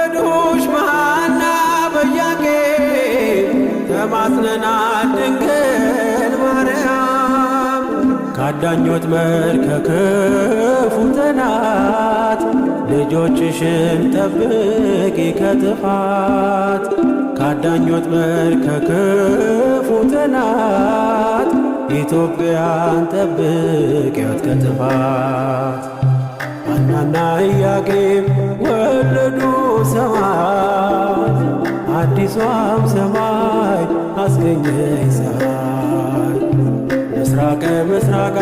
ወለዱሽ ሐና በኢያቄም ተማጽነናል ድንግል ማርያም። ከአዳኝ ወጥመድ ከክፉ ጠላት ልጆችሽን ጠብቂ ከጥፋት። ከአዳኝ ወጥመድ ከክፉ ጠላት ኢትዮጵያን ጠብቂያት ከጥፋት። ሐናና ኢያቄም ወለዱ ሰማይ አዲሷም ሰማይ አስገኘች ፀሐይ። ምስራቀ ምስራቃ